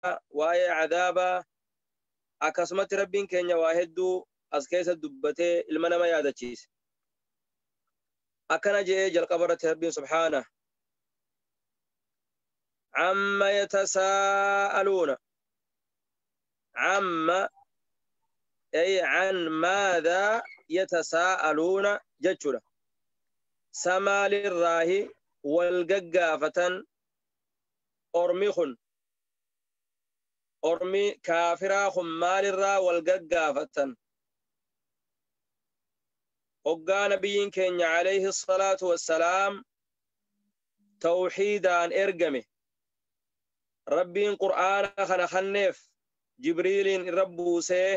waa'ee cadaabaa akkasumatti rabbiin keenya waa hedduu as keessa dubbatee ilma nama yaadachiise akkana jedhee jalqaba irratti rabbiin subhaanahu amma yatasaa'aluuna amma ay an maadhaa yatasaa'aluuna jechuudha samaalirraahi wal gaggaafatan ormi kun ormi kaafiraa kun maalirraa wal gaggaafatan hoggaa nabiyyiin keenya alayhi salaatu wassalaam tawxiidaan ergame rabbiin qur'aana kana kanneef jibriiliin irra buusee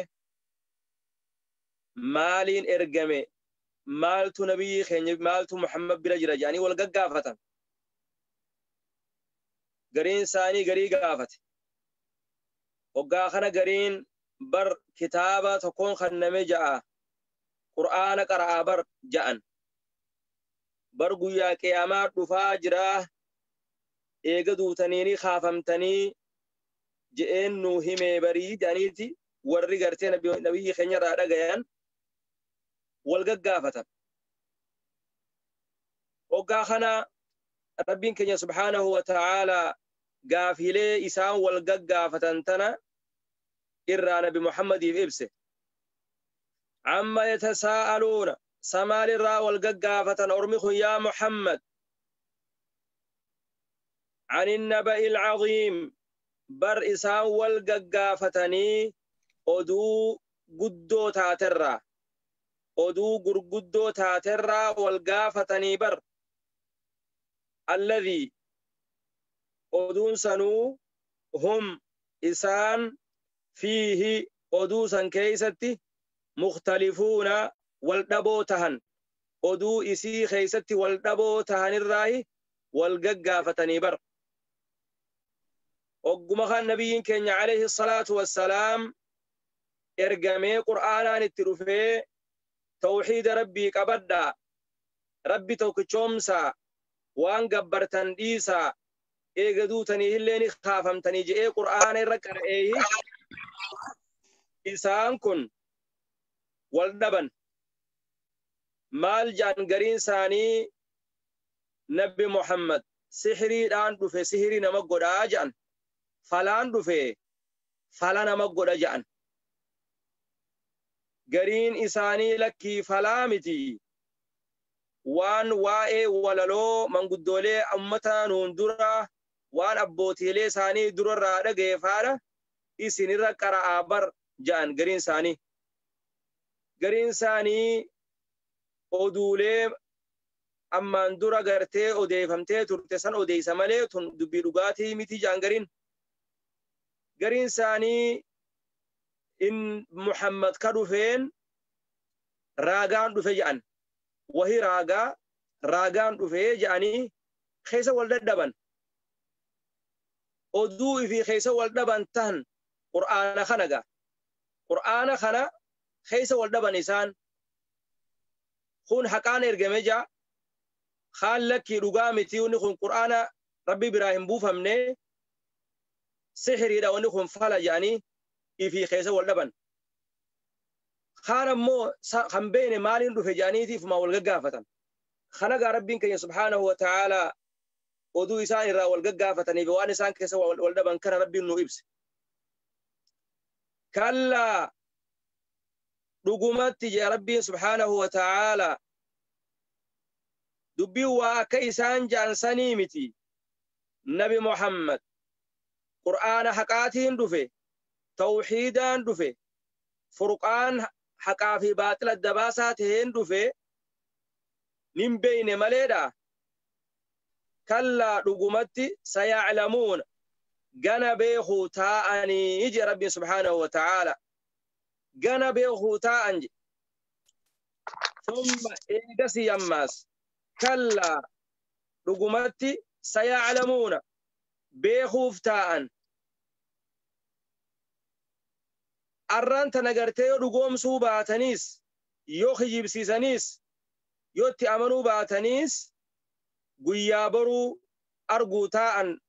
maaliin ergame maaltu nabiyyi keenya maaltu muhammad bira jira jedhanii wal gaggaafatan gariin isaanii garii gaafate hoggaa kana gariin bar kitaaba tokkoon kanname ja'a qur'aana qara'aa bar ja'an bar guyyaa qiyaamaa dhufaa jira eega duutaniini kaafamtanii je'een nuu himee barii jedhaniiti warri gartee nabiyyi keenya irraa dhagayan wal gaggaafatan hoggaa kana rabbiin keenya subhaanahu wa ta'aalaa gaafilee isaan wal gaggaafatan tana irraa nabi muhammadiif ibse amma yatasaa'aluuna samaalirraa wal gaggaafatan ormi kun yaa muhammad عن النبأ العظيم بر إسان والققافتني أدو قدو تاترا أدو قرقدو تاترا والقافتني بر الذي أدون سنو هم إسان فيه أدو سن كيستي مختلفون والدبو تهن أدو إسي خيستي والدبو تهن الراي والققافتني بر وقم خان نبي كenya عليه الصلاة والسلام ارقمي قرآنان الترفي توحيد ربي قبدا ربي توكشومسا وان قبرتن ديسا ايقدوتني هليني خافمتني جئي قرآن الركر ايه إسان كن والدبن مال جان قرين ساني نبي محمد سحري دان دفي سحري نمقود آجان فلان دفه فلان مقود جان قرين إساني لكي فلامتي وان وائي وللو من قدولي أمتا نندرا وان أبوتي لي ساني درر رادة غيفارة إسيني ركرا آبر جان قرين ساني قرين ساني أدولي أما اندرا غرتي أديفمتي ترتسان أديس ملي دبي رغاتي متي جان قرين ساني إن محمد كدوفين راغان دوفي جان وهي راغان دوفي جاني خيسا والدبن أدو في خيسا والدبن تهن قرآن خنقا قرآن خنا خيسا والدبن إسان خون حقان إرقمجا خال لكي رقامتي ونخون قرآن ربي براهم بوفمني سحري دا ونخون فالا جاني في خيسا والدبن خانا مو خنبين مالين دو في جانيتي فما والققافة خنقا ربين كي سبحانه وتعالى ودو إسان را والققافة بوان إسان كيسا والدبن كان ربي إنه إبس كلا رقمت جا ربي سبحانه وتعالى دبيوا كيسان جان سنيمتي نبي محمد قرآن حقاتين دفه توحيدان دفه فرقان حقا في باطل الدباساتين دفه من بين مليدا كلا رقمتي سيعلمون جنا بيخو تاءني يجي ربي سبحانه وتعالى جنا بيخو تاءني ثم إيجاسي يماس كلا رقمتي سيعلمون بيخوف تاءن أرانت نجرتي رقوم سوباتنيس يخيب سيسانيس يوتي أمنو باتنيس قيابرو أرقو تاءن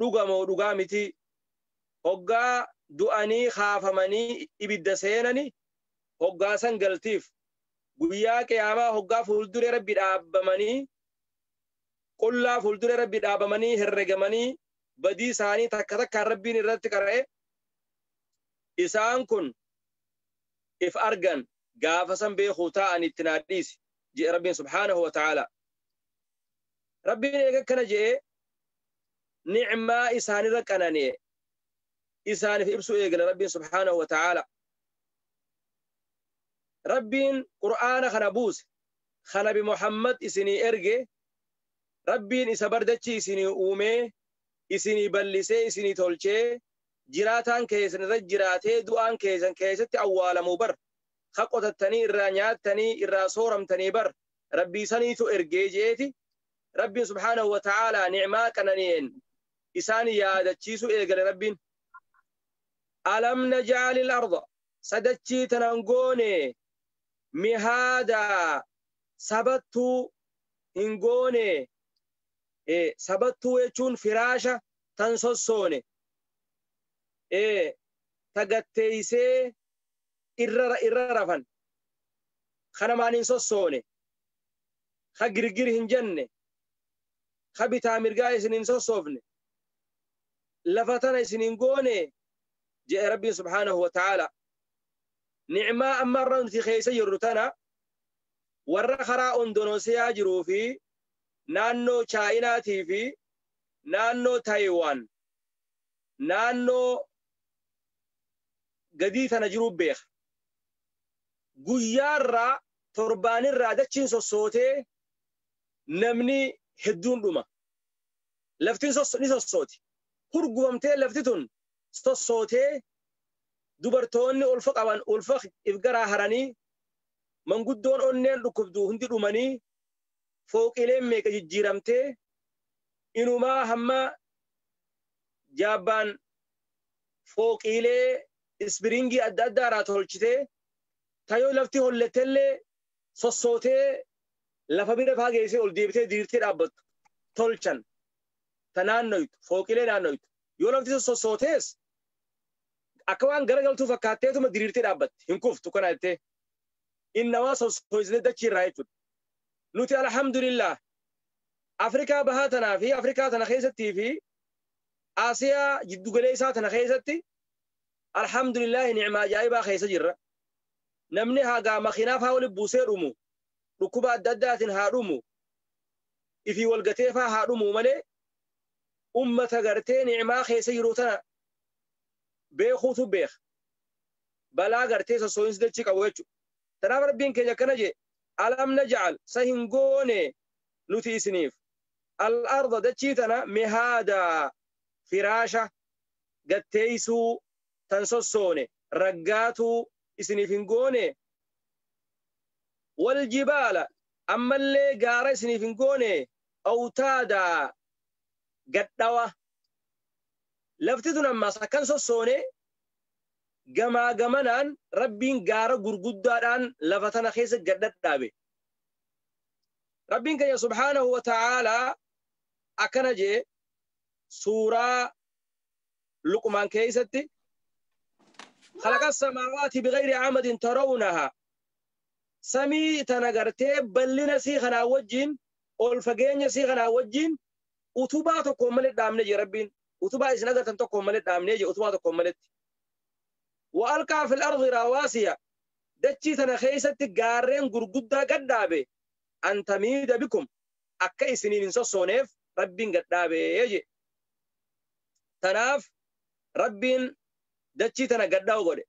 رقمو رقامتي hoggaa du'anii kaafamanii ibidda seenani hoggaa san galtiif guyyaa qiyaamaa hoggaa fuuldure rabbi dhaabbamanii qullaa fuuldure rabbi dhaabamanii herregamanii badii isaanii takka takkaan rabbiin irratti qara'e isaan kun if argan gaafa san beekuu ta'an itti naadhiisi jee rabbiin subhaanahu wa ta'ala rabbiin eega kana jee ni'maa isaanirra qanani'e isaaniif ibsu eegala rabbiin subhaanahu wa ta'ala rabbiin qur'aana kana buuse kana bi muhammad isinii erge rabbiin isa bardachi isinii uumee isinii ballisee isinii tolchee jiraataan keessan irra jiraatee du'aan keessan keessatti awwaalamuu bar qotattanii irraa nyaattanii irraa sooramtanii bar rabbii saniitu ergee jeeti rabbiin subhaanahu wa ta'ala ni'maa qanani'een isaan yaadachiisu eegale rabbiin alam naj'al al-arda sadachii tanan goone mihaada sabattu hin goone sabattu jechuun firaasha tan sossoone tagatteeysee irra rafan kana maanin sossoone ka girgir hin jenne ka bitaa mirgaa isinin sossoofne lafatana isinin goone jee rabbiin subhaanahu wa ta'ala ni'maa amma irra nuti keessa jirru tana warra karaa Indoneesiyaa jiruu fi naannoo Chaayinaatii fi naannoo Taiwan naannoo gadii tana jiruu beeka guyyaarraa torbaanirraa dachiin sossootee namni hedduun dhuma laftiin ni sossooti hurgufamtee lafti tun sossootee dubartoonni ulfa qaban ulfa ifgaraa haranii manguddoon onneen dhukkubdu hundi dhumanii fooqileen meeqa jijjiiramtee inumaa hamma jaabbaan fooqilee isbiringii adda addaa tolchitee tayo lafti hollettellee sossootee lafa bira faageessee ol deebitee diirtee dhaabbattu tolchan ta naannoytu fooqilee naannoytu yoo lafti sossootees akka waan garagaltuu fakkaatteetuma diriirtee dhaabbatti hin kuftu kana jettee innamaa sossooisne dachii irraa jechuudha nuti alhamdulillah afrikaa bahaa tanaa fi afrikaa tana keessattii fi aasiyaa jiddugaleessaa tana keessatti alhamdulillah ni'maa ajaa'ibaa keessa jirra namni hagaa makiinaaf haa wali buusee dhumu dhukkuba adda addaatiin haa dhumu ifii walgateefaa haa dhumu malee ummata gartee ni'maa keessa jiru tana beekuutu beek balaa gartee sossoo'insi dachii qabu jechuudha tanaaf rabbiin keenya akkana jee alam naj'al sa hin goone nuti isiniif al-arda dachii tana mihaada firaasha gatteeysuu tan sossoone raggaatuu isiniif hin goone wal jibaala ammallee gaara isiniif hin goone awtaada gadhawa lafti tun ammas akkan sossoone gamaa gamanaan rabbiin gaara gurguddaadhaan lafa tana keessa gadhadhaabe rabbiin keenya subhaanahu wa ta'aalaa akkana jee suuraa luqmaan keessatti خلق السماوات بغير عمد ترونها سمي تنغرتي بلنا سيخنا وجين والفقين سيخنا وجين وتباتكم ملت دامنجي ربين وتبا إسنادة تنتكم ملت دامنجي وتباتكم ملت وألقى في الأرض رواسيا دتشي تنخيسة قارين قرقودة قدابي أن تميد بكم أكي سنين سوسونيف ربين قدابي يجي تناف ربين dachii tana gaddaa godhe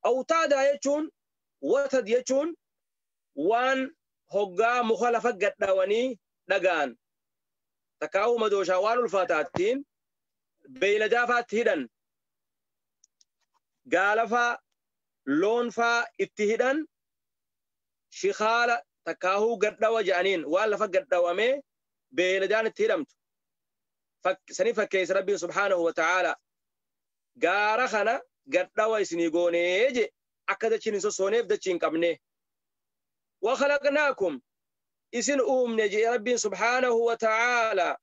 awtaada jechuun watad jechuun waan hoggaa muka lafa gadhaawanii dhagaan takkaa'uu madooshaa waan ulfaataattiin beeyladaafaatti hidhan gaalafaa loonfaa itti hidhan shikaala takkaa'uu gadhawa jedhaniin waan lafa gadhaawamee beeyladaan itti hidhamtu sanii fakkeessa rabbiin subhaanahu wa ta'aalaa gaara kana gadhawa isinii goonee je akka dachiin hin sossooneef dachii hin qabne wa khalaqnaakum isin uumne je rabbiin subhaanahu wa ta'aalaa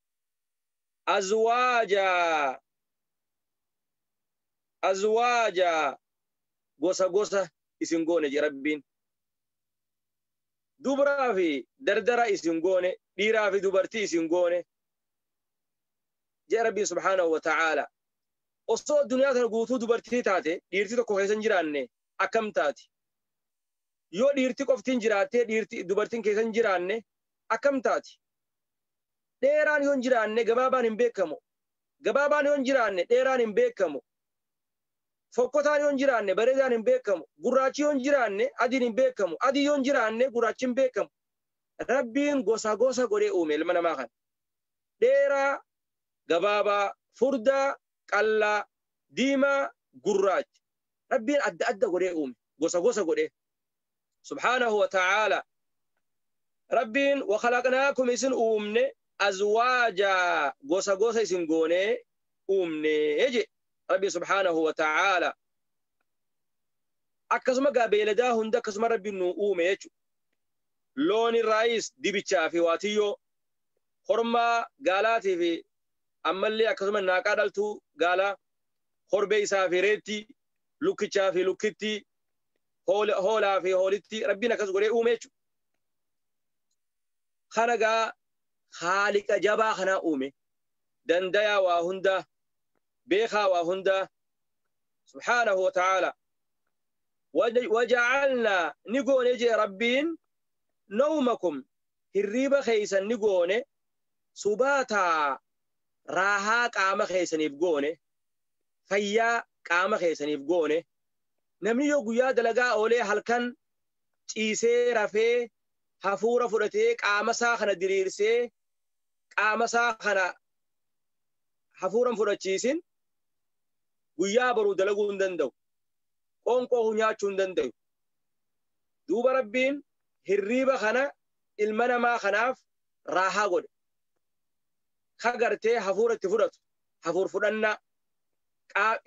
azwaaja azwaaja gosa gosa isin goone je rabbiin dubraa fi dardara isin goone dhiiraa fi dubartii isin goone je rabbiin subhaanahu wa ta'ala osoo duniyaa tana guutuu dubartii taate dhiirti tokko keessa hin jiraanne akkam taati yoo dhiirti qoftiin jiraattee dhiirti dubartiin keessa hin jiraanne akkam taati dheeraan yoo hin jiraanne gabaabaan hin beekamu gabaabaan yoo hin jiraanne dheeraan hin beekamu fokkotaan yoo hin jiraanne bareedaan hin beekamu gurraachi yoo hin jiraanne adiin hin beekamu adii yoo hin jiraanne gurraachi hin beekamu rabbiin gosa gosa godhee uume ilma namaa kan dheeraa gabaabaa furdaa qallaa diimaa gurraacha rabbiin adda adda godhee uume gosa gosa godhee subhaanahu wa ta'ala rabbiin wa khalaqnaakum isin uumne azwaaja gosa gosa isin goone uumne je rabbi subhaanahu wa ta'ala akkasuma beeladaa hunda akkasuma rabbiin nu uume jechu loon irraayis dibichaa fi waatiyyoo hormaa gaalaatii fi ammallee akkasuma naaqaa dhaltuu gaalaa horbee isaa fi reetti lukkichaa fi lukkitti hoolaa fi hoolitti rabbiin akkas godhee uume jechu kana haaliqa jabaa kana uume dandayaa waa hunda beekaa waa hunda subhaanahu wa ta'ala waja'alnaa ni goone je rabbiin nawmakum hirriba keeysan ni goone subaataa raahaa qaama keeysaniif goone fayyaa qaama keeysaniif goone namni yoo guyyaa dalagaa oolee halkan ciisee rafee hafuura fudhatee qaama isaa kana diriirsee qaama isaa kana hafuuran fudhachiisin guyyaa baruu dalaguu hin danda'u qoonqoo nyaachuu hin danda'u duuba rabbiin hirriba kana ilma namaa kanaaf raahaa godhe kagartee hafuura itti fudhatu hafuur fudhannaa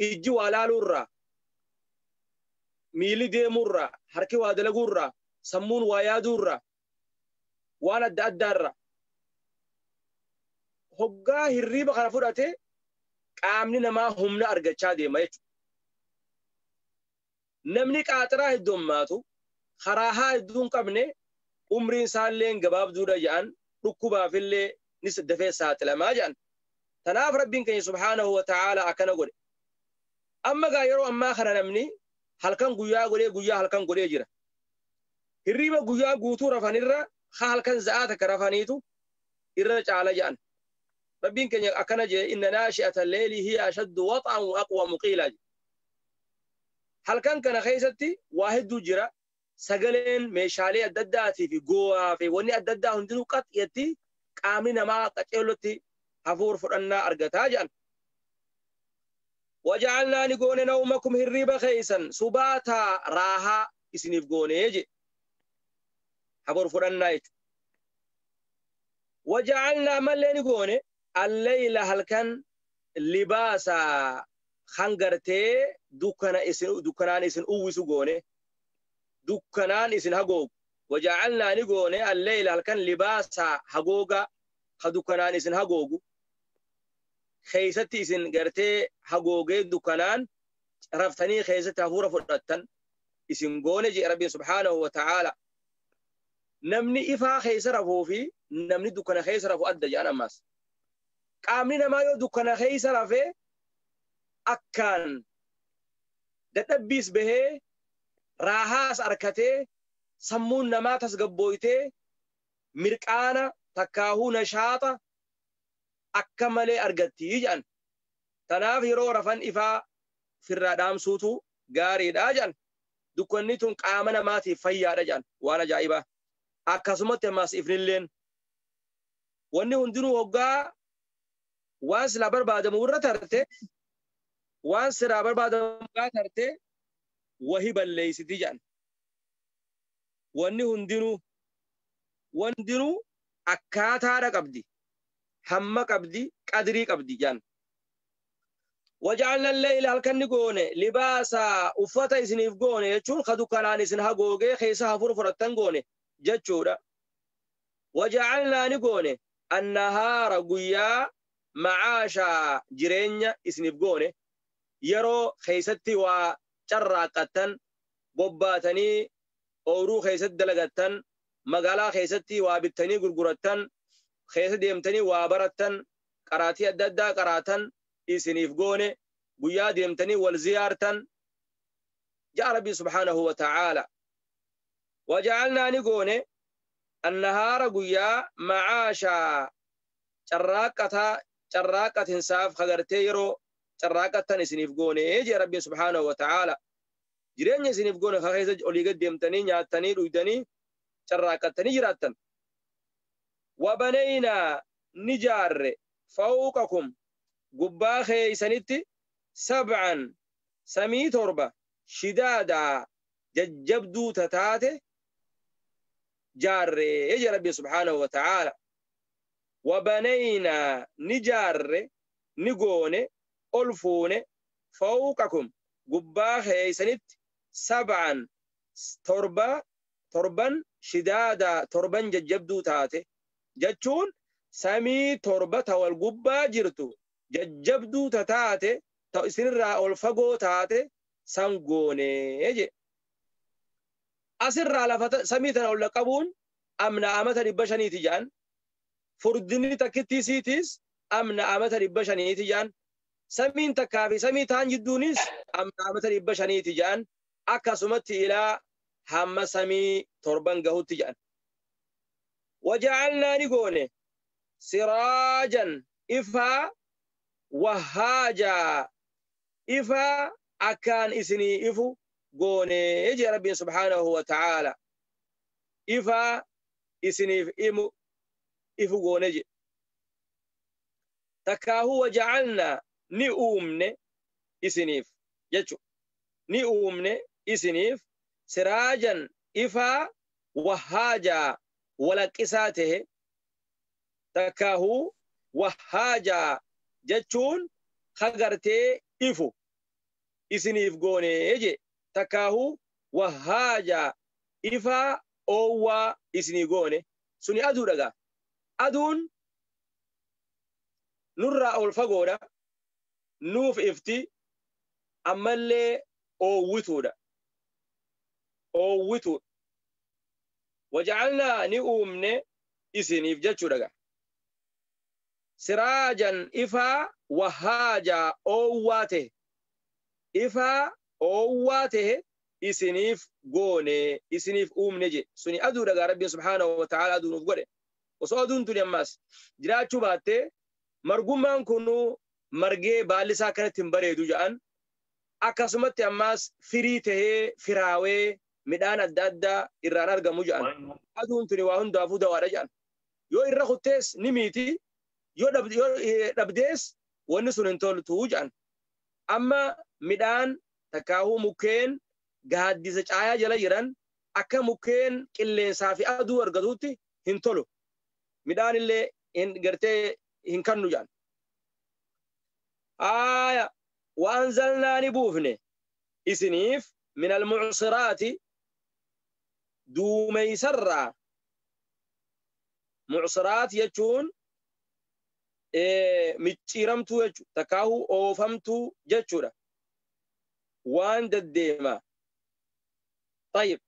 ijji waa laaluurraa miili deemuurraa harki waa dalaguurraa sammuun waa yaaduurraa waan adda addaarraa hoggaa hirriba kana fudhate qaamni namaa humna argachaa deema jechuudha. Namni qaaxiraa heddummaatu karaahaa hedduun qabne umriin isaallee gabaabduudha jedhan dhukkubaafillee ni dafee saaxilamaa jedhan. Tanaaf rabbiin keenya subhaanahu wa ta'ala akkana godhe. Amma yeroo ammaa kana namni halkan guyyaa godhee guyyaa halkan godhee jira. Hirriba guyyaa guutuu rafanirra halkan za'aa takka rafaniitu irra caala jedhan. ربين كن أكنجة إن ناشئة الليل هي أشد وطئا وأقوى مقيلا هل كان خيستي واحد جرا سجلين مشالي الدداتي في جوا في وني الددا هندلو قط يتي كاملنا ما قتلتي حفور فرنا أرجتاجا وجعلنا نقول نومكم هريبا خيسا سباتا راها إسنيف جونيجي حفور فرنا وجعلنا ملني جوني الليل هل كان لباسا خنجرتي دكانان اسن اويسو غوني دكانان اسن هغوغ وجعلنا نغوني الليل هل كان لباسا هغوغا خدكانان اسن هغوغ خيستي اسن غرتي هغوغي دكانان رفتني خيستي هفورا فدتن اسن غوني جي ربي سبحانه وتعالى نمني إفا خيسرفو في نمني دكان خيسرفو أدى جانا ماس قامنا ما يو دكان خيسرفه أكان دتبيس به راهاس أركته سمون نما تسقبويته مرقانا تكاهو نشاطة أكمل أرغتي جان تناف يرو رفن إفا في الرادام سوتو غاري داجان دكانيتون قامنا ماتي فيا جان وانا جايبا akkasumatti ammas ifnilleen wanni hundinuu hoggaa waan silaa barbaadamu irra tarte waan silaa barbaadamu irra tarte wahi balleeysiti jedhan wanni hundinuu akkaataadha qabdi hamma qabdi qadrii qabdi jedhan وجعلنا الليل هل كان نقول لباسا أفتا إسنيف قوني يجون خدو كنان إسن هقوغي خيسا فرفرتن قوني جتشورا وجعلنا نقول النهار قويا معاشا جرينيا إسنيف قوني yeroo keessatti waa carraaqatan bobbaatanii ooruu keessatti dalagattan magaalaa keessatti waa bittanii gurgurattan keessa deemtanii waa barattan qaraatii adda addaa qaraatan isiniif goone guyyaa deemtanii wal ziyaartan jaa rabbi subhanahu wa ta'ala waja'alna ni goone annahaara guyyaa ma'aasha carraaqatin saaf kagartee yeroo carraaqatan isiniif goone jee rabbi subhanahu wa ta'ala jireenya isiniif goone keessa olii gad deemtanii nyaatanii dhuydanii carraaqatanii jiraattan wabanayna nijaarre fawqakum gubbaa keeysanitti sab'an samii torba shidaada jajjabduu tataate jaarre eje rabbi subhanahu wa ta'ala wabanayna nijaarre nigoone olfuune fawqakum gubbaa keeysanitti sab'an torban shidaada torban jajjabduu taate jechuun samii torba tawal gubbaa jirtu jajjabduu taate ta isinirraa ol fagoo taate san goone je asirraa lafa samii tana ol qabuun amna amata 500 jaan furdinni takkitti siitis amna amata 500 jaan samiin takkaa fi samii taan jidduunis amna amata 500 jaan akkasumatti ilaa hamma samii torban gahutti jaan waja'alnaa ni goone siraajan ifaa wahhaajaa ifaa akkaan isinii ifu goone je rabbi subhanahu wa ta'ala ifaa isiniif ifu goone je takkaahu waja'alnaa ni uumne isiniif jechu ni uumne isiniif siraajan ifaa wahhaajaa walaqqisaa tahe takkaahu wahhaajaa jechuun kagartee ifu isiniif goone je takkaahu wahhaajaa ifaa oowwaa isinii goone suni aduu dhagaa aduun nurraa ol fagoodha nuuf ifti ammallee oowwituudha oowwitu waja'alnaa ni uumne isiniif jechuu dhagaa siraajan ifaa wahhaajaa oowwaa tahe ifaa oowwaa tahe isiniif goone isiniif uumne je suni aduu dhagaa rabbi subhanahu wa ta'ala aduu nuuf godhe osoo aduun tuni ammaas jiraachuu baattee margummaan kunu margee baallisaa kanatti hin bareedu ja'an akkasumatti ammaas firii tahee firaawee midhaan adda addaa irraan argamu ja'an aduun tuni waa hundaafuu dawaadha ja'an yoo irra kuttees ni miiti yoo dhabdees wanni sun hin toltuu ja'an amma midhaan takkaahuu mukkeen gaaddisa caayaa jala jiran akka mukkeen qilleensaa fi aduu argatuutti hin tolu midhaan illee gartee hin kannu ja'an aya وأنزلنا نبوفني إسنيف من المعصرات دومي سرّا معصرات يجون متشيرمتو يجو تكاهو أوفمتو جتشورا وان الديما طيب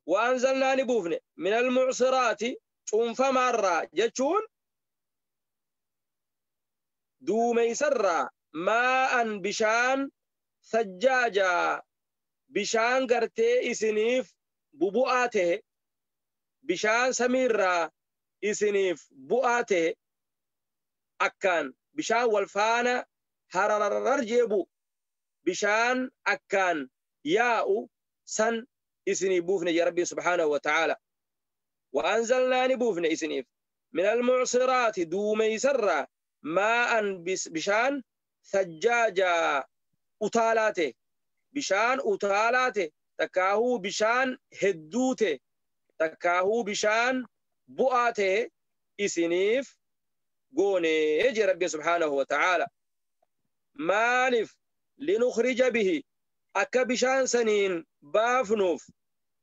وأنزلنا نبوفني من المعصرات شنف مرة جتشون دومي سرّا ماء بشان ثجاجا بشان غرتي اسنيف ببؤاته بشان سميرا اسنيف بؤاته أكان بشان والفانا هررر جيبو بشان أكان ياء سن اسنيف بوفن يا ربي سبحانه وتعالى وأنزلنا نبوفن اسنيف من المعصرات دومي سرّا ماء بشان ثجاجا أطالاته بشان أطالاته تكاهو بشان هدوته تكاهو بشان بؤاته إسنيف قوني يجي ربي سبحانه وتعالى مالف لنخرج به أكا بشان سنين بافنوف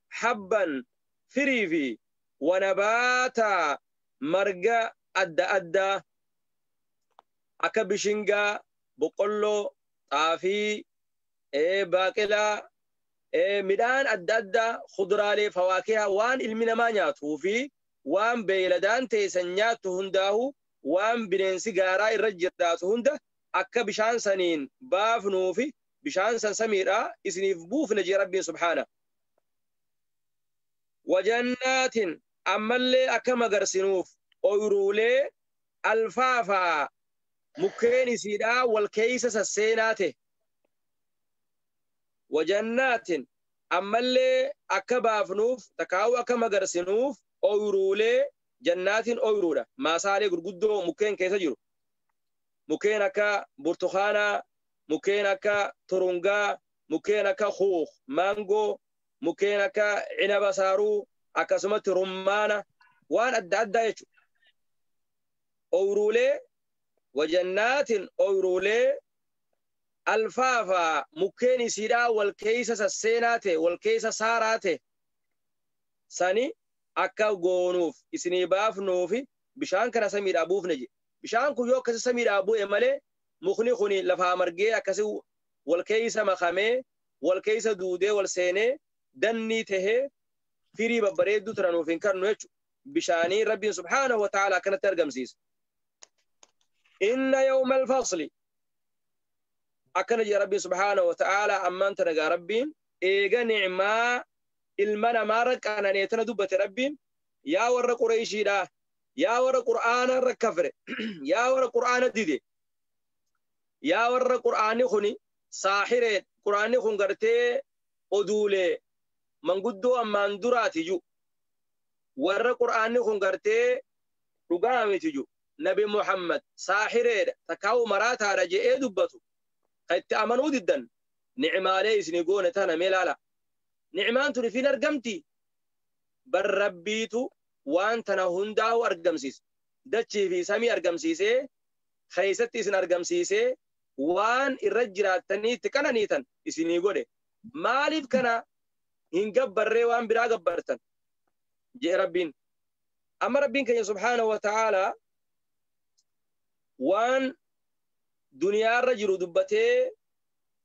حبا فريفي ونباتا مرقا أدى أكا بشنقا بقولو طافي باقلا midhaan adda addaa kuduraalee fawaakihaa waan ilmi namaa nyaatuu fi waan beeyladaan teessan nyaattu hundaahu waan bineensi gaaraa irra jiraatu hunda akka bishaan saniin baafnuu fi bishaan san samiidhaa isiniif buufna jee rabbiin subhaana. Wajannaatin ammallee akka magarsinuuf oyruulee alfaafaa mukkeen isiidhaa wal keeysa sasseenaate. وجنات أمالي أكباف نوف تكاو أكما غرسنوف أورولي جنات أورولة ما سالي قرقودو مكين كيسا جرو مكين أكا برتخانا مكين أكا ترونغا مكين أكا خوخ مانغو مكين أكا عنب سارو أكا سمت رمانا وان أدى يجو أورولي وجنات أورولي الفافا مكيني سيدا والكيسة سسيناته والكيسة ساراته ساني أكا غونوف إسني باف نوفي بشان كان سمير أبوف نجي بشان كو يوك كسي سمير أبو إمالي مخني خوني لفا مرقية كسي والكيسة مخامي والكيسة دودة والسينة دني تهي فيري ببريدو ترانوفين كارنو يجو بشاني ربي سبحانه وتعالى كانت ترقم سيس إن يوم الفصل أكن جي ربي سبحانه وتعالى أمان تنقى ربي إيغا نعما المنا مارك أنا نيتنا دبة ربي يا ور قريشي دا يا ور قرآن الركفر يا ور قرآن ديدي يا ور قرآن خوني ساحرة قرآن خون قرتي أدولي من قدو أمان دراتي جو ور قرآن خون قرتي رقامي تجو نبي محمد ساحرة تكاو مراتها رجئي دبتو قد تأمنوا جدا نعم عليه سنقون تانا ميلالا نعمان تنفين أرقمتي بربيتو وانتنا هنداو أرقمسيس دتشي في سامي أرقمسيسي خيستي سن أرقمسيسي وان الرجرات تنيت كان نيتن سنقون مالف كان هنقبر ريوان برا قبرتن جي ربين أما ربين كان سبحانه وتعالى وان دنيا الرجل دبته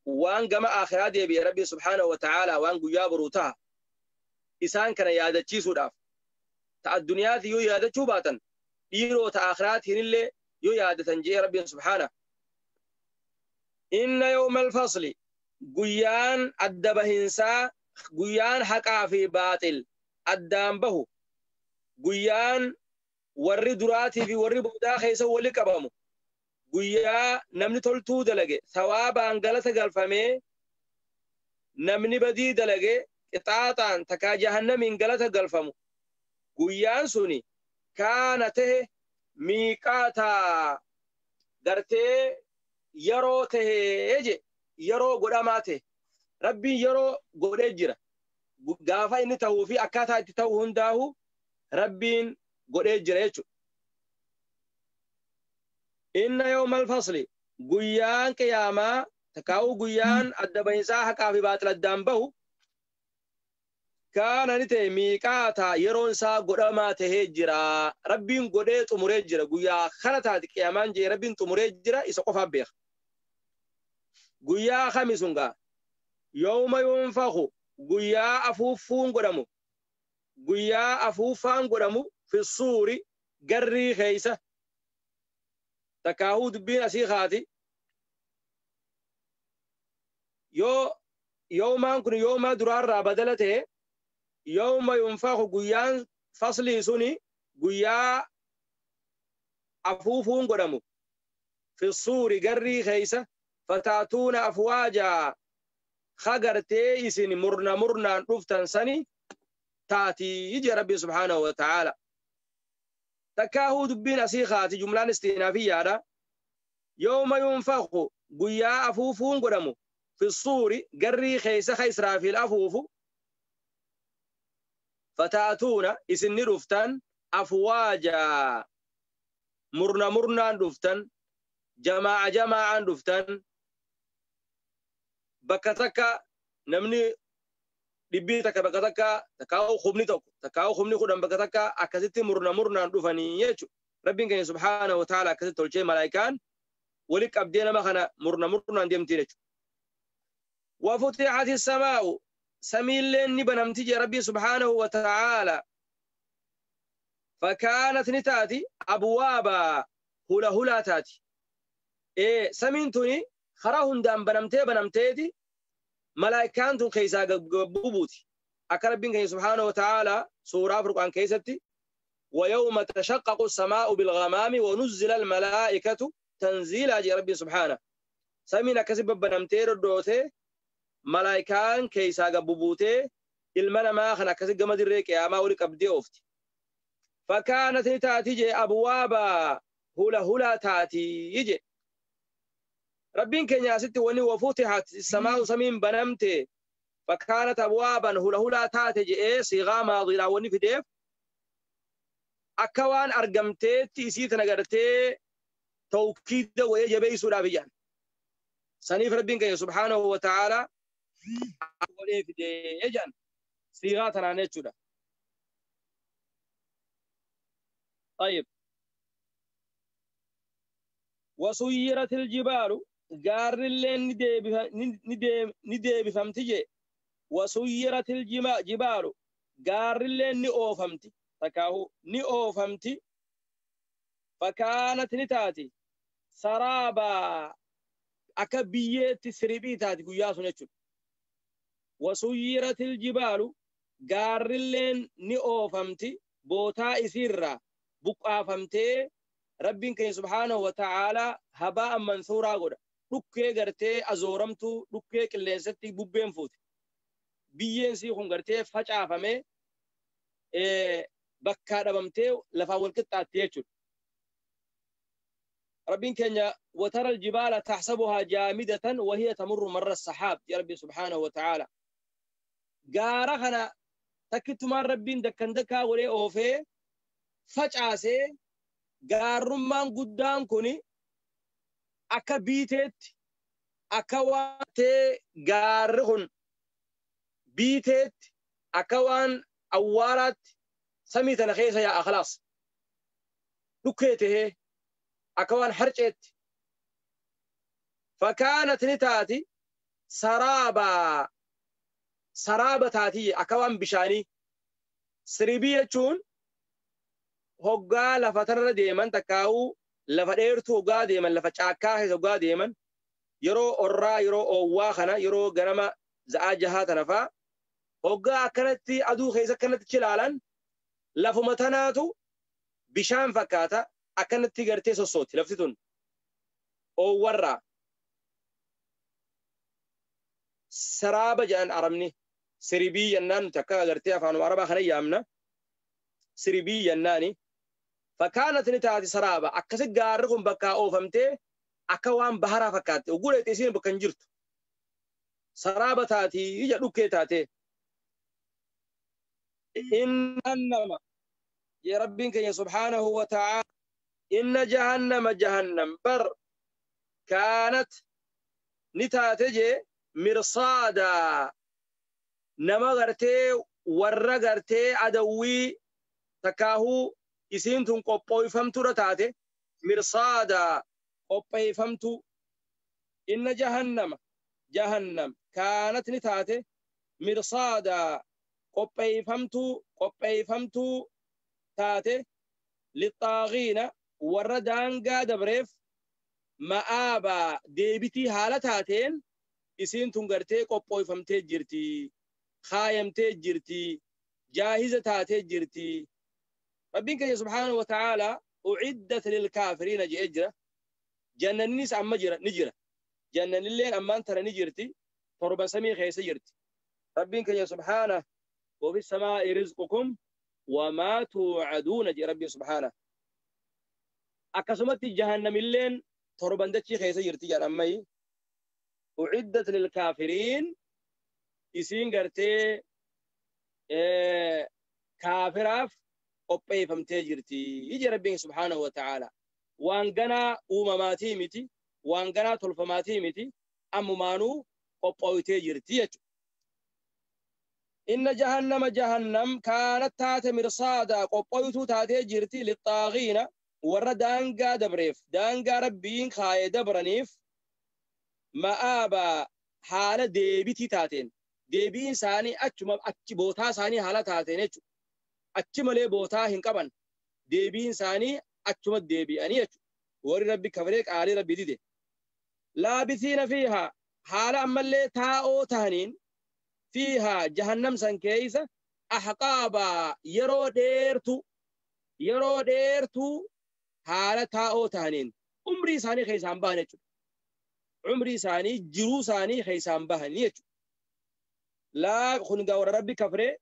وان جمع آخرات يبي ربي سبحانه وتعالى وان جياب روتها إنسان كان يادة شيء سوداف تا الدنيا ذي يادة شوباتن يرو تا آخرات هنيلة يادة تنجي ربي سبحانه إن يوم الفصل جيان أدبه إنسا جيان حقا في باطل أدام به جيان وري دراتي في وري بودا خيسا ولي كبامو guyyaa namni toltuu dalage sawaabaan galata galfamee namni badii dalage qixaaxaan takaa jahannamiin galata galfamu guyyaan suni kaana tahe miiqaataa gartee yeroo tahee je yeroo godhamaa tahe rabbiin yeroo godhee jira gaafa inni tahuu fi akkaataa itti ta'u hundaahu rabbiin godhee jira jechuudha. إن يوم الفصل جيان قياما تكاو جيان الدبينسا حقا في باطل الدنبه كان نتي ميقاتا يرونسا قدما تهجرا ربين قدت مرجرا جيا خلطا قيامان جي ربين تمرجرا إسقفا بيخ جيا خمسونغا يوم ينفخ جيا أفوفون قدمو جيا أفوفان قدمو في الصور قري خيسة تكاهود بين أسيخاتي يوما كن يوما درار بدلته يوم ينفخ جيان فصل سني جيا أفوفون قدمو في الصور قري خيسة فتاتون أفواجا خقرتي إسن مرنا رفتن سني تاتي يجي ربي سبحانه وتعالى تكاهود بين أسيخات جملة استئنافية يوم ينفخ قيا أفوفون قدمو في الصور قري خيس رافي الأفوف فتاتون إسن رفتن أفواجا مرنا رفتن جماعة رفتن بكتك نمني دبيتك بكتك تكاو خمني خدام بكتك أكثت مرنا رفني يجو ربنا سبحانه وتعالى أكثت الشيء ملايكان ولك أبدينا ما خنا مرنا ديم تيجو وفتحت السماء سمين لين بنمتج ربي سبحانه وتعالى فكانت نتاتي أبوابا هلا هلا تاتي إيه سمين توني خراهن دام بنمتي ملائكان تون كيسا بوبوتي أكربين سبحانه وتعالى سورة فرقان كيستي ويوم تشقق السماء بالغمام ونزل الملائكة تنزيل أجي ربي سبحانه سمين كسب بنمتي ردوتي ملائكان كيسا بوبوتي المنا ما خنا كسب جمد الريك يا ما ولك أبدي أفتي فكانت تاتي أبوابا هلا تاتي يجي ربين كنيا ستي وني وفتحت السماء سمين بنمتي فكانت أبوابا هلا تاتي إيه صيغة ماضية وني في ديف أكوان أرجمتي تيسيت نجرتي توكيد ويجبي سورة بيان سنيف ربين كنيا سبحانه وتعالى وني في ديف يجان صيغة نانيتشودا طيب وسيرت الجبال قار اللين ندي بفهمتي وسيرت الجبال قار اللين نئو فهمتي تكاهو نئو فهمتي فكانت نتاتي سرابا أكبيت سربي تاتي قياس نتشو وسيرت الجبال قار اللين نئو فهمتي بوتا إسيرا بقى فهمتي ربين كي سبحانه وتعالى هباء منثورا قد دكي غرتي ازورمتو دكي كليستي بوبين فوت بيين سي خون غرتي فچا فمي بكا دبمتي لفا ولقطا تيچو ربين كنيا وترى الجبال تحسبها جامدة وهي تمر مر السحاب يا ربي سبحانه وتعالى غارخنا تكتما ربين دكندكا ولي اوفي فچا سي gaarummaan guddaan kuni akka biiteetti akka waan ta'e gaarri kun biiteetti akka waan awwaalaatti samii tana keessa yaa'a khalaas dhukkee tahee akka waan harceetti fakaanat ni taati saraaba taatii akka waan bishaanii siribii jechuun hoggaa lafa tanarra deeman takkaawu lafa dheertuu hoggaa deeman lafa caakkaa keessa hoggaa deeman yeroo orraa yeroo oowwaa kana yeroo ganama za'aa jahaa tana faa hoggaa akkanatti aduu keessa akkanatti chilaalan lafuma tanaatu bishaan fakkaata akkanatti gartee sossooti lafti tun oowwarraa saraaba jedhan arabni siribii jennaan nuti akka agartee afaanuma arabaa kana yaamna siribii jennaani فكانت نتاتي سرابة أكسي قارقهم بكا أوفمتي أكوان بحرا فكاتي وقولي تيسين بكنجرت سرابة تاتي يجا لوكي تاتي إنما يا ربك يا سبحانه وتعالى إن جهنم بر كانت نتاتي مرصادا نما غرتي ورّا غرتي عدوي تكاهو إسنتم قبّوي فمتو رتاتي مرصادا قبّوي فمتو إن جهنم كانت نتاتي مرصادا قبّوي فمتو تاتي للطاغين وردان قاد بريف مآبا ديبتي حالتاتين إسنتم قرتي قبّوي فمتي جرتي خايمتي جرتي جاهزة تاتي جرتي ربك سبحانه وتعالى أعدت للكافرين جئجرة جنة الناس أما نجرة جنة الليل أما أنت نجرتي فربا سمي خيس جرتي ربك سبحانه وفي السماء رزقكم وما توعدون جي ربي سبحانه أكسمت جهنم الليل فربا دتشي خيس جرتي جان أمي أعدت للكافرين إسين قرتي كافراف قبّي فمتي جرتي يجي ربي سبحانه وتعالى وانقنا أمماتي متي وانقنا تلفماتي متي أممانو قبّويتي جرتي إن جهنم كانت تات مرصادا قبّويتو تاتي جرتي للطاغين ورّا دانقا دبريف دانقا ربين خاي دبرنيف مآبا haala deebitii taateen deebiin isaanii achuma achi bootaa isaanii haala taateen jechuudha. Achi malee bootaa hin qaban deebiin isaanii achuma deebi'anii jechuudha. Warri rabbi kafree qaalii rabbi dide. Laabisiina fiihaa haala ammallee taa'oo tahaniin fiihaa jahannam san keeysa ahqaabaa yeroo dheertuu haala taa'oo tahaniin umrii isaanii keeysaan bahan jechuudha. Umrii isaanii jiruu isaanii keeysaan bahanii jechuudha. Laa kun gaa warra rabbi kafree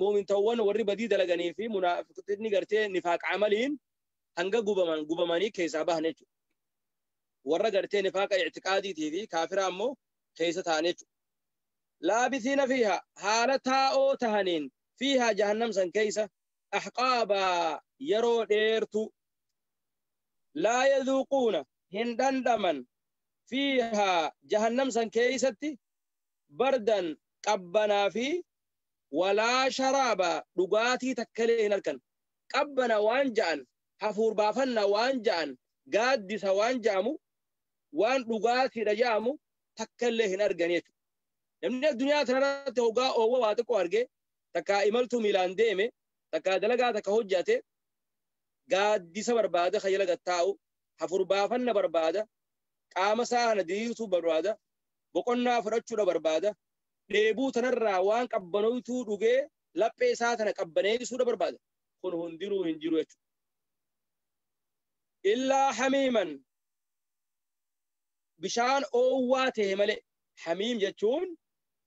muumintawwan warri badii dalaganii fi munaafiqni gartee nifaaq amaliin hanga gubamanii keeysaa bahan jechuudha. Warra gartee nifaaqa i'tiqaadiitii fi kaafira ammoo keeysa ta'an jechuudha. Laabisiina fiihaa haala taa'oo tahaniin fiihaa jahannam san keeysa ahqaabaa yeroo dheertuu laa yadhuuquuna hin dhandhaman fiihaa jahannam san keeysatti bardan qabbanaa fi walaa sharaaba dhugaatii takkalee hin argan. Qabbana waan ja'an hafuur baafanna waan ja'an gaaddisa waan ja'amu waan dhugaatiidha ja'amu takkalee hin argan jechuudha. Namni addunyaa tanarratti hoggaa oowwa waa xiqqoo argee takka imaltuu miilaan deeme takka dalagaa takka hojjate gaaddisa barbaada kayyala gattaa'u hafuur baafanna barbaada qaama saana diriirtuu barbaada boqonnaa fudhachuudha barbaada dheebuu tanarraa waan qabbanoytuu dhugee laphee isaa tana qabbaneessuudha barbaada. Kun hundinuu hin jiru jechuudha. Illaa hamiiman bishaan oowwaa ta'e malee hamiim jechuun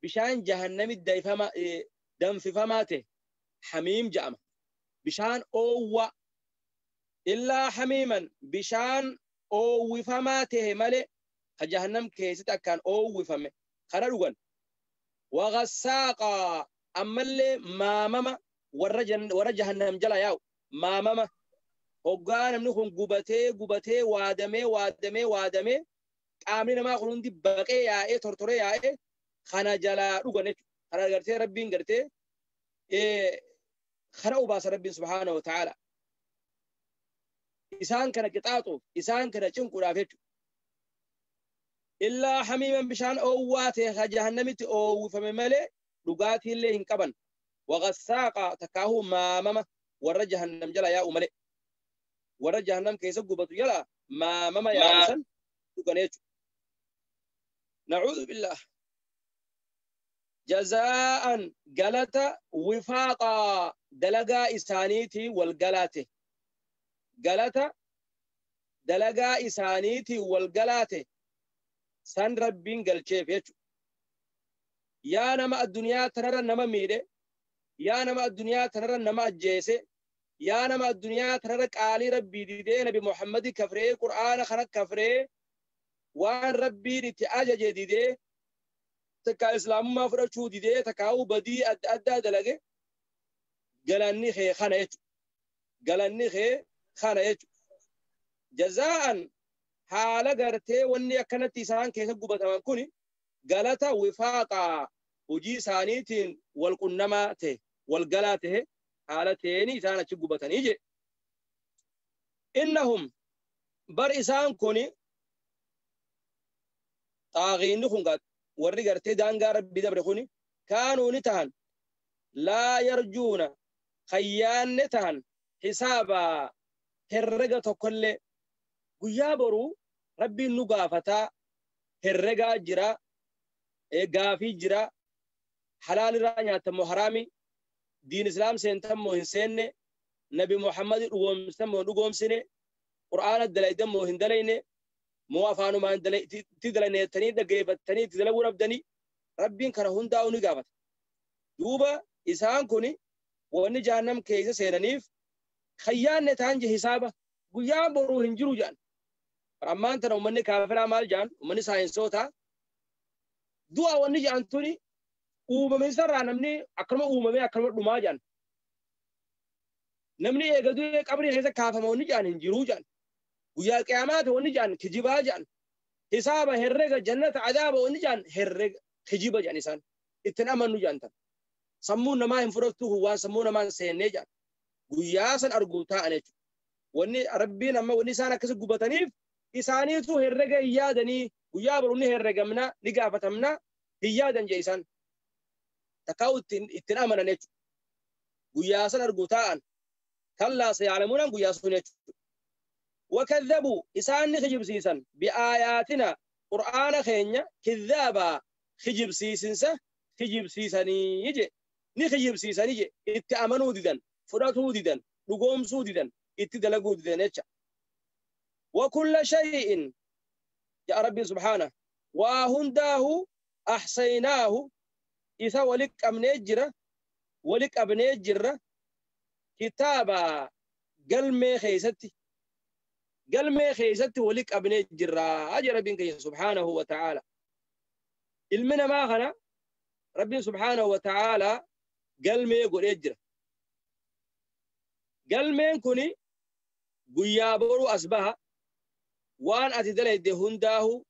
bishaan jahannami danfifamaa ta'e hamiim jedhama. Bishaan oowwaa illaa hamiiman bishaan oowwifamaa ta'e malee ka jahannam keessatti akkaan oowwifame kana dhugan. Wagassaaqa ammallee maamama warra jahannam jala yaa'u maamama hoggaa namni kun gubatee waadamee qaamni namaa kun hundi baqee yaa'ee tortoree yaa'ee kana jalaa dhugan jechuudha. Kana gartee rabbiin gartee kana ubaasa rabbiin subhaanahu wa ta'ala isaan kana qixaaxuuf isaan kana cinquudhaaf jechuudha. Illaa hamiiman bishaan oowwaa ta'e ka jahannamitti oowwifame malee dhugaatiillee hin qaban. Wagassaaqa takkaahuu maamama warra jahannam jala yaa'u malee warra jahannam keessa gubatu jala maamama yaa'u dhugan jechuudha. Nacuudhu billah. Jazaa'an galata wifaaqaa dalagaa isaaniitii wal galaate. Galata dalagaa isaaniitii wal galaate san rabbiin galcheef jechuudha. Yaa nama addunyaa tanarra nama miidhe, yaa nama addunyaa tanarra nama ajjeese, yaa nama addunyaa tanarra qaalii rabbii didee nabi Muhammadi kafree qur'aana kana kafree waan rabbiin itti ajaje didee takka islaamummaa fudhachuu didee takkaa'uu badii adda addaa dalage galanni kee kana jechuudha. Galanni kee kana jechuudha. Jazaa'an haala gartee wanni akkanatti isaan keessa gubataman kuni galata wifaaqaa hojii isaaniitiin wal qunnamaa ta'e wal galaa ta'e haala ta'een isaan achi gubatanii jedhe. Innahum bar isaan kuni xaaqiinni kun warri gartee daangaa rabbi dabre kuni kaanuu ni tahan laa yarjuuna khayyaanne tahan hisaabaa herrega tokkollee guyyaa boruu rabbiin nu gaafataa herregaa jira gaafii jira halaalirraa nyaatammoo haraami diin islaam seentammoo hin seenne nabi muhammadi dhugoomsammoo hin dhugoomsine qur'aana dalaytammoo hin dalayne moo afaanumaan itti dalaneettanii dhaggeeffattanii itti dalaguu dhabdanii rabbiin kana hundaa'u ni gaafata. Duuba isaan kuni wanni jahannam keessa seenaniif khayyaanne ta'an je hisaaba guyyaa boruu hin jiru jedhan. Ammaan tana ummanni kaafiraa maal jedhan ummanni saayinsootaa du'a wanni jedhan tuni uumame isarraa namni akkanuma uumame akkanuma dhumaa jedhan. Namni eegatu qabrii keessa kaafama wanni jedhan hin jiruu jedhan. Guyyaa qiyaamaata wanni jedhan kijibaa jedhan. Hisaaba herrega jannata adaaba wanni jedhan herrega kijiba jedhan isaan ittiin amannu jedhan tan. Sammuun namaa hin fudhattu waan sammuu namaa hin seennee jedhan. Guyyaa san arguu ta'an jechuudha. Wanni rabbiin amma wanni isaan akkasi gubataniif isaaniitu herrega hin yaadanii guyyaa boru ni herregamna ni gaafatamna hiyaadan jeesan takau ittin amanan jechu guyyaa san argu ta'an kallaa sayalamunan guyyaa sun jechu وكذبوا إسان خجب سيسن بآياتنا قرآن خينيا كذابا خجب سيسنسا خجب سيساني يجي نخجب سيساني يجي اتأمنوا ديدن فراتوا ديدن لقوم سوديدن اتدلقوا ديدن يتشا وكل شيء يا ربي سبحانه وهنداه أحسيناه إذا ولك أبني جرة كتابا قلمي خيستي قلمي خيستي ولك أبني جرة أجر ربك سبحانه وتعالى المنا ما غنى ربي سبحانه وتعالى قلمي يقول يجرة قلمي كوني قيابورو أسبها وان أتدلي دي هنداه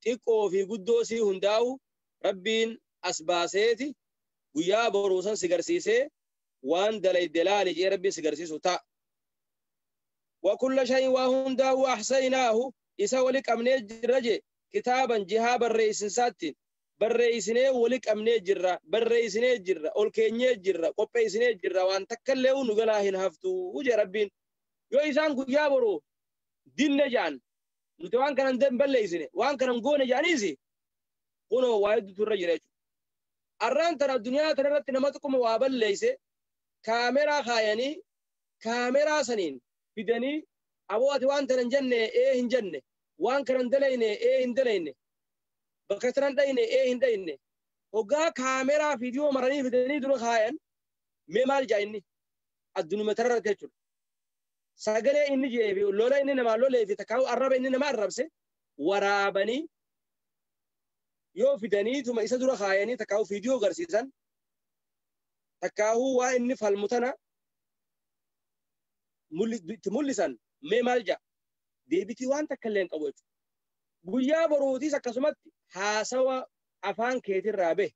تقو في قدوسي هنداه ربين أسباسيتي قيابورو سن سيقرسيسي وان دلي دلالي جي ربي سيقرسيسو تا وكل شيء وهنداه أحسيناه إسا ولك أمني جرجي كتابا جهابا الرئيس ساتين برئيسني ولك أمني جرة برئيسني جرة أولكيني جرة قبئيسني جرة وان تكليو نغلاهن هفتو وجي ربين يو إسان قيابورو دين نجان نتوان كان ندم بليسني وان كان نقول جانيسي قولوا وايد ترجع الران ترى الدنيا ترى نمتكم وابليسه كاميرا خايني كاميرا سنين بدني أبوات وان ترى جنة إيه جنة وان كان دلينه إيه دلينه بكتران دينه إيه دينه وقا كاميرا فيديو مرني بدني دون خاين ممال جايني الدنيا مترى تجول ساقلي إني جيبي لولا إني نما لولا في تكاو أربع إني نما أربسه ورابني يو في دني ثم إسدور خايني تكاو فيديو غرسيسان تكاو وإني فالمتنا ملسان ممالجا ديبتي وان تكلين قوت بويا برودي سكسمت حاسوا أفان كيتر رابه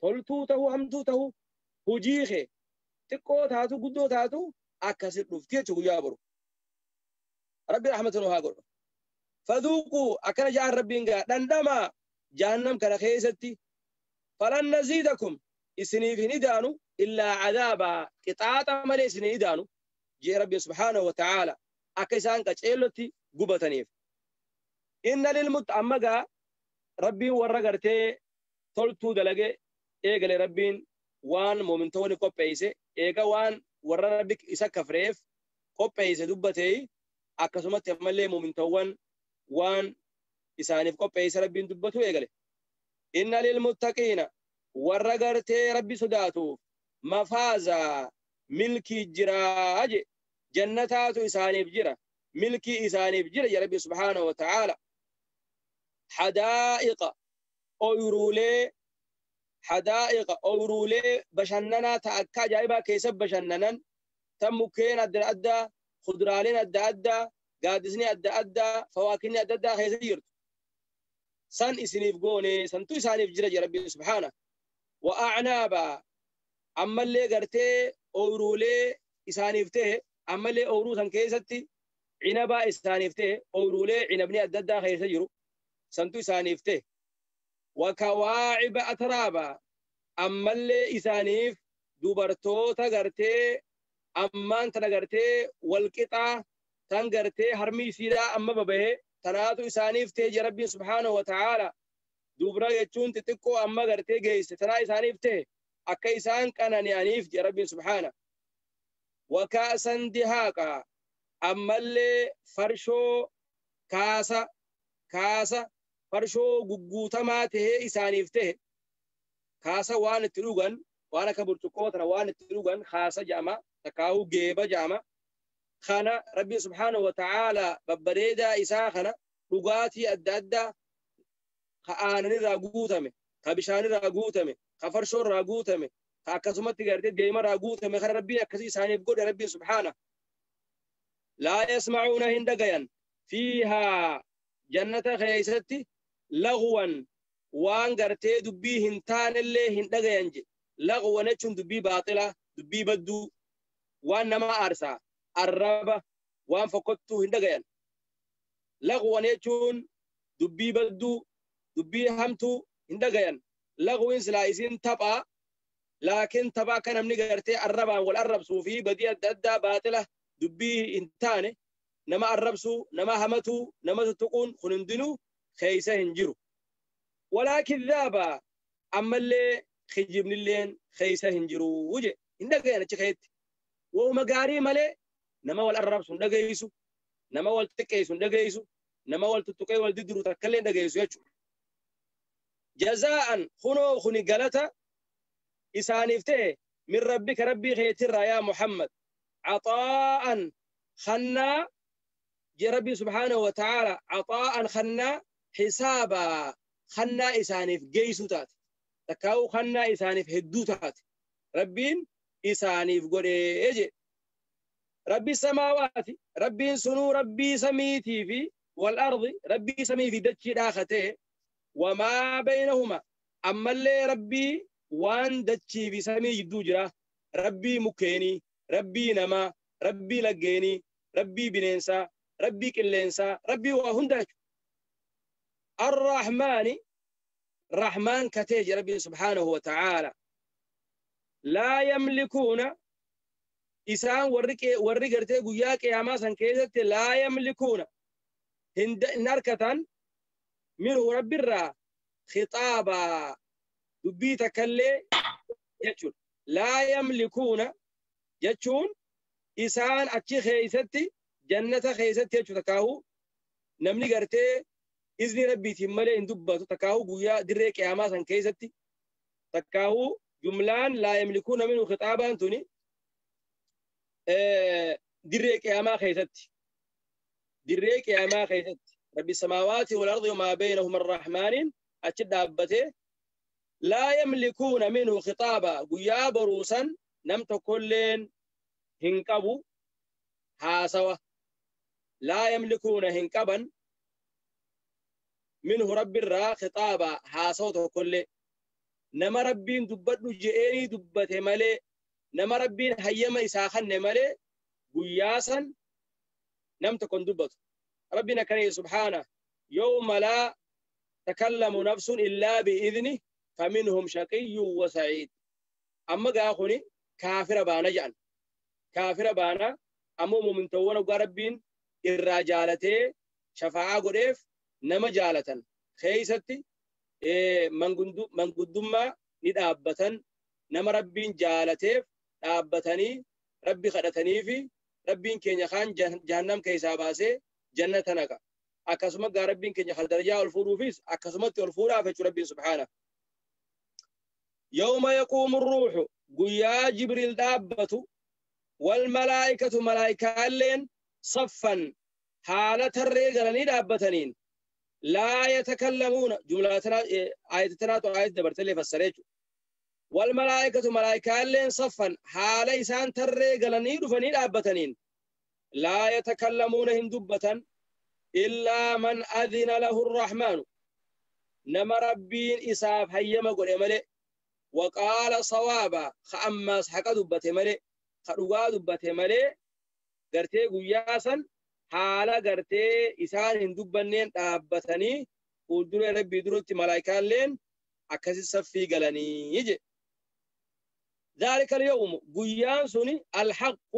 قلتو تهو همتو تهو هجيخي تكو تاتو قدو تاتو أكسر رفتيه بويا برو ربي رحمة الله هاقر فذوقوا أكن جاء ربينغا دندما جهنم كان خيستي فلن نزيدكم إسني في ندانو إلا عذابا قطعة ملي إسني ندانو جي ربي سبحانه وتعالى أكيسان كتشيلوتي قبطنيف إن للمتأمقا ربي ورقرتي تلتو دلقي إيقا لربين وان مومنتوني قبعيسي إيقا وان وربك إسا كفريف قبعيسي دبتي أكسومت يمالي مومنتوان وان إسانيف قبعيسي ربين دبتو إيقا إن للمتقين ورقرتي ربي صداتو مفازا ملكي جراج جنتاتو إسانيف جرا ملكي إسانيف جرا يا ربي سبحانه وتعالى حدائق أورولي بشننا تأكا جايبا كيسب بشننا تمكين أدى خضرالين أدى قادسني أدى فواكني أدى خيزير سن إسنيف قوني سنتو إسانيف جرا يا ربي سبحانه وأعنابا أما اللي قرتي أورولي إسانيفته أما اللي أورو سن كيستي عنبا إسانيفته أورولي عنبني أدى خيزير سنتو إسانيفته وكواعب أترابا أما اللي إسانيف دوبرتو تغرتي أمان تنغرتي والقطع تنغرتي هرمي سيدا أما ببه تناتو إسانيفته يا ربي سبحانه وتعالى دوبرا يجون تتكو أما غرتي جيس تنا إسانيفته أكا إسان كان نيانيف يا ربي سبحانه وكأسا دهاقا أما اللي فرشو كاسا فرشو guguutamaatee isaaniif ta'e kaasa waan itti dhugan waan akka burcuqqoo tana waan itti dhugan kaasa jedhama takaawu geeba jedhama kana rabbi subhaanahu wa ta'ala babbareedaa isaa kana dhugaatii adda addaa ka aananirraa guutame ka bishaanirraa guutame ka farshoorraa guutame ka akkasumatti gartee deemarraa guutame kana rabbiin akkasii isaaniif godhe rabbi subhaanahu laa yasmacuuna hin dhagayan fiihaa jannata keeysatti لغوا وان غرتي دبي هنتان اللي هندغا ينجي لغوا نچون دبي باطلة دبي بدو وان نما أرسا الرابة وان فقدتو هندغا ين لغوا نچون dubbii badduu dubbii hamtuu hin dhagayan lagwiin silaa isin taphaa laakiin taphaa akka namni gartee arrabaan wal arrabsuu fi badii adda addaa baaxila dubbii hin taane nama arrabsuu nama hamatuu nama tuttuquun kun hundinuu keeysa hin jiru walaa kidhaaba ammallee kijibnilleen keeysa hin jiru wuje hin dhagayan achi keetti wuma gaarii malee nama wal arrabsu hin dhagaysu nama wal xiqqeessu hin dhagaysu nama wal tuttuqee wal diddiru takkallee hin dhagaysu jechuudha jazaa'an kunoo kuni galata إسانيف تيه من ربك ربي خيتر يا محمد عطاء خنا جي ربي سبحانه وتعالى عطاء خنا حسابا خنا إسانيف جيسو تات تكاو خنا إسانيف هدو تات ربين إسانيف قولي يجي ربي السماوات ربي سنو ربي سميتي في والأرض ربي سمي في دتشي داخته وما بينهما أما اللي ربي وان دتشي في سمي يدو جرا ربي مكيني ربي نما ربي لقيني ربي بننسى ربي كلنسى ربي وهندك الرحمن رحمن كتيج ربي سبحانه وتعالى لا يملكون إسان ورقرتي قياك يا ماسن كيزت لا يملكون هند نركة منه رب الرا خطابا دبي تكلي يجون لا يملكون يجون إسان أتشي خيستي جنة خيستي يجو تكاهو نمني قرتي إذن ربي تمالي اندبا تكاهو قويا دريك يا ماسن كيستي تكاهو جملان لا يملكون منه خطابا انتوني دريك يا ما خيستي دريك يا ما خيستي رب السماوات والأرض وما بينهما الرحمن أتشد أبته لا يملكون منه خطابا قيا بروسا نمت كلين هنكبو هاسوا لا يملكون هنكبا منه رب الرا خطابا هاسوته كله نما ربين دبتو جئيني دبته ملي نما ربين هيما إساخن ملي قياسا نمت كن دبتو ربنا كريم سبحانه يوم لا تكلم نفس إلا بإذنه فمنهم شقي وسعيد أما قاخوني كافر بانا جان كافر بانا أمو من تونا قربين الرجالتي شفاعة قريف نما جالة خيستي من قدوما ندابتا نما ربين جالتي دابتني ربي خدتني في ربين كينيا خان جهنم كيسا باسي جنة نكا أكسمت ربين كينيا خال درجاء الفروفيس أكسمت الفورا فيش ربين سبحانه يوم يقوم الروح قيا جبريل دابته والملائكة ملائكة لين صفا حالة الرجل دابتنين لا يتكلمون جملتنا آيتنا وآية دبرت اللي فسرته والملائكة ملائكة لين صفا حالة إسان الرجل دفني دابتنين لا يتكلمون هندبة إلا من أذن له الرحمن نما ربين إساف هيما قل ملئ وقال صوابا خأماس حقا دبته ملئ خدوغا دبته ملئ غرتي قياسا حالا غرتي إسان هندبنين دابتني قدر ربي دروت ملائكة لين أكسي صفي قلني يجي ذلك اليوم قيان سني الحق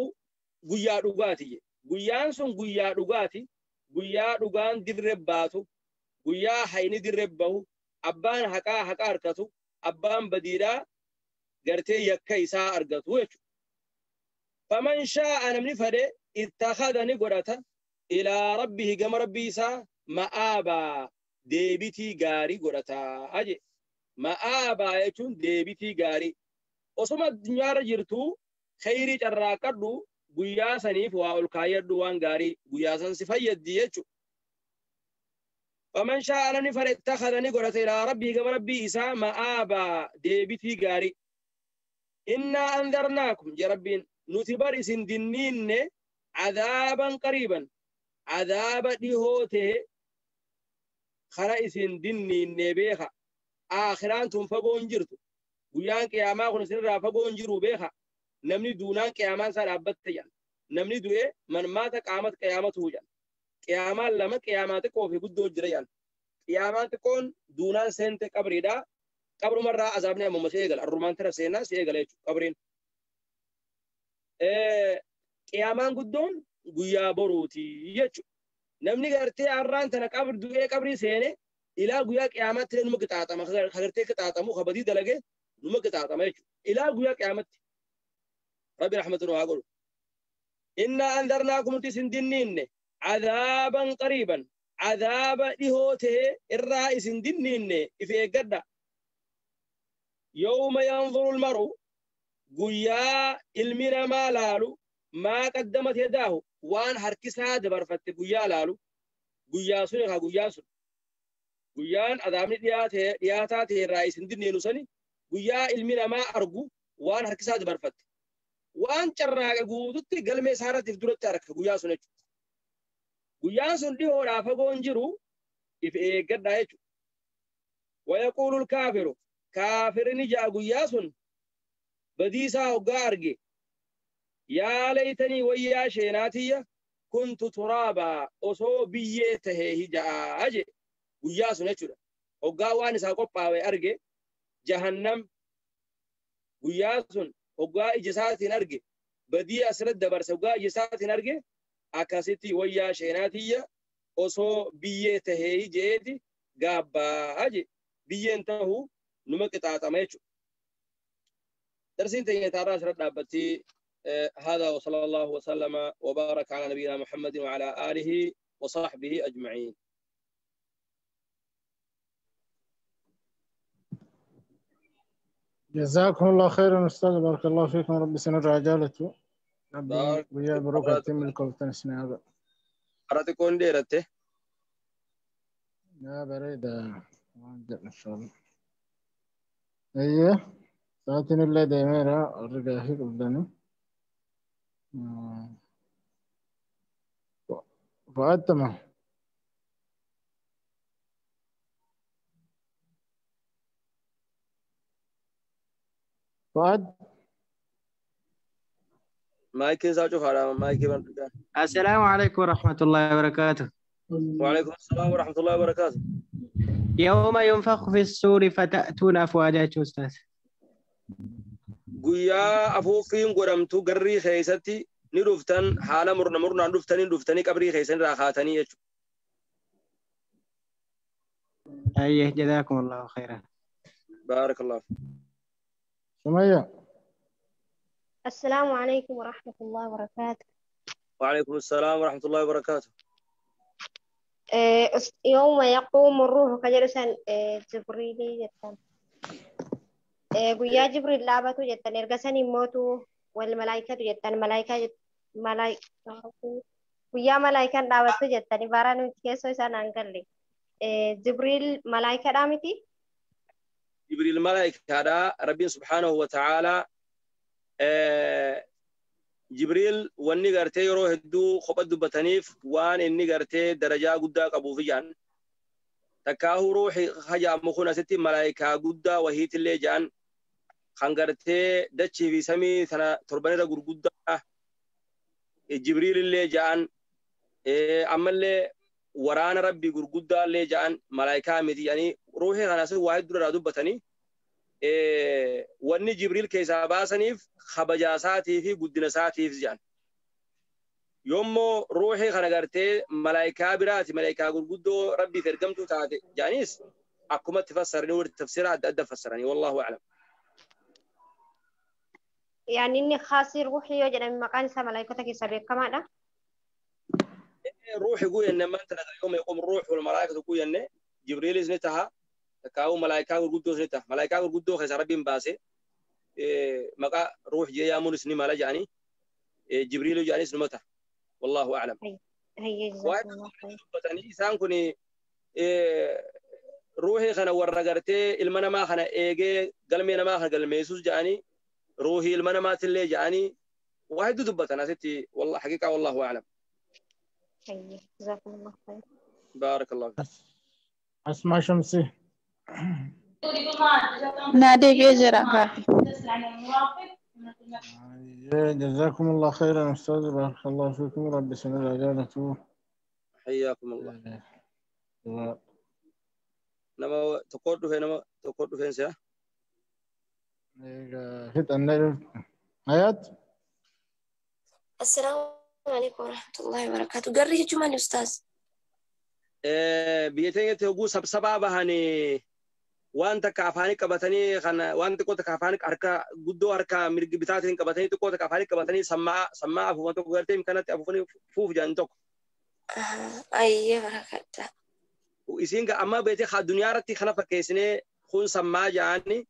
قيا دغاتي قيان سن قيا دغاتي قيا دغان درباتو قيا حين دربه أبان حقا حقا أركتو أبان بديرا غرتي يكيسا أركتو فمن شاء نمني فدي اتخذني قرأتا إلى ربه قم ربي سا مآبا ديبتي غاري قرأتا أجي مآبا يكون ديبتي غاري وصمت دنيا رجرتو خيري تراكدو guyyaa saniif waa ol kaayyadhu waan gaarii guyyaa san si fayyaddi jechuudha. Faman shaa'a namni fedhe ittakhadha godhate ilaa rabbii gama rabbii isaa ma'aabaa deebitii gaarii. Innaa andarnaakum je rabbiin nuti bar isin dinniinne cadaaban qariiban cadaaba dhihoo ta'e kara isin dinniinne beeka. Aakhiraan tun fagoon jirtu guyyaan qiyaamaa kun isinirraa fagoon jiru beeka. namni duunaan qiyaamaan isaa dhaabbatte jedhan namni du'e man maata qaamat qiyaamatu jedhan qiyaamaan lama qiyaamaa xiqqoo fi guddoo jira jedhan قيامات تكون دونان سنت قبري دا قبر مرة عذابنا أمم سيقل الرومان ترى سينا سيقل قبرين قيامان قدون قيا بروتي يجو نمني قرتي عران تنا قبر دوية قبري سينة إلى قيا قيامات تنا نمك تعطى ما خبرتي كتعطى مو خبدي دلقة نمك تعطى ما يجو إلى قيا قيامات ربي رحمة الله أقول إنا أنذرناكم تسندنين عذابا قريبا عذاب لهوته الرئيس دنين في قد يوم ينظر المرء قيا المنا ما لالو ما قدمت يداه وان حركسها دبرفت قيا لالو قيا سنها قيا سن قيان أدامني دياتاته الرئيس دنين سني قيا المنا ما أرقو وان حركسها دبرفت وان شراغ قودت قلمي سارة تفدرت تارك قيا سنة قيا سن دي هو رافقون جرو في قد يجو ويقول الكافر كافر نجا قيا سن بديسا وقارقي يا ليتني ويا شيناتي كنت ترابا أصو بيته هجا أجي قيا سن يجو وقاوان ساقوبا ويأرقي جهنم قيا سن وقا إجسات نرقي بدي أسرد دبرس وقا إجسات نرقي أكاسيتي ويا شيناتي أصو بيته هجا قابا أجي بينته نمك تعتميشو درسين تيجي ترى شرط دابتي هذا وصلى الله وسلم وبارك على نبينا محمد وعلى آله وصحبه أجمعين. جزاكم الله خيرا أستاذ بارك الله فيكم ربي سنرجع عجالته ربي ويا بروك تم الكل تنسنا هذا أراتكون ديرته يا بريدة إن شاء الله أيه ساعتين اللي دايميرا الرجاهي قبلنا فؤاد تمام فؤاد مايكي ساجو خالا مايكي بنتكان. السلام عليكم ورحمة الله وبركاته. وعليكم السلام ورحمة الله وبركاته. يوم ينفخ في الصور فتأتون أفواجا أستاذ. قيا أفوفين قرمتو قري خيستي ندفتن حالا مرنا ندفتني قبري خيسن راخاتني يجو. أيه جزاكم الله خيرا. بارك الله. سمية. السلام عليكم ورحمة الله وبركاته. وعليكم السلام ورحمة الله وبركاته. يوم يقوم الروح كجلسان جبريل جتان قيا جبريل لابتو جتان إرقسان يموتوا والملائكة جتان ملائكة قيا ملائكة لابتو جتان بارانو كيسو إسان أنقل جبريل ملائكة دامتي جبريل ملائكة هذا ربي سبحانه وتعالى جبريل واني قرتي يروح الدو خبط بتنيف وان اني قرتي درجة قدا قبو فيان تكاهو روحي خجا مخونا ستي ملايكا قدا وهيت اللي جان خانقرتي دتشي في سمي ثنا ترباني رقور قدا جبريل اللي جان اما اللي ورانا ربي قر قدا اللي جان ملايكا مدي يعني روحي خناسي واحد در رادو بتني واني جبريل كيسا باسنيف خبجاساتي في قدنساتي في جان يومو روحي خنقرتي ملايكا براتي ملايكا قدو ربي فرقمتو تاتي جانيس أكما تفسرني والتفسيرات أدى فسرني والله أعلم يعني إني خاصي روحي يوجد من مكان سا ملايكتك يسابق كما ده روحي يقول إن ما أنت يوم يقوم الروح والملائكة تقول إن جبريل إزنتها تكاو ملايكا قدو إزنتها ملايكا قدو خيس ربي مباسي مقا روح جيا مونس نما لجاني جبريل جاني سنمته والله اعلم هي جزاكم الله خير بتاني انسان كوني روحي خنا ورغرتي المنا ما خنا ايجي قلمي ما خنا قلمي يسوس جاني روحي المنا ما تلي جاني واحد دبتنا ستي والله حقيقه والله اعلم هي جزاكم الله خير بارك الله فيك أسمع شمسي نادي جزرة كافي جزاكم الله خيرا أستاذ بارك الله فيكم ربي سنرجع عجالته حياكم الله نما تقول في نما تقول في إنسان هيت النيل آيات. السلام عليكم ورحمة الله وبركاته. قري جمال أستاذ. بيتين تقول سبسبا بهاني وانت كافاني كبتني خنا وانت كنت كافاني أركا جدو أركا مرج بتاعتين كبتني تكون كافاني كبتني سماع فوق انت قلتين كانت أبوفني فوف جانتك أيه بركاته. وإسين أما بيتي خا الدنيا رتي خنا فكيسني خون سماع يعني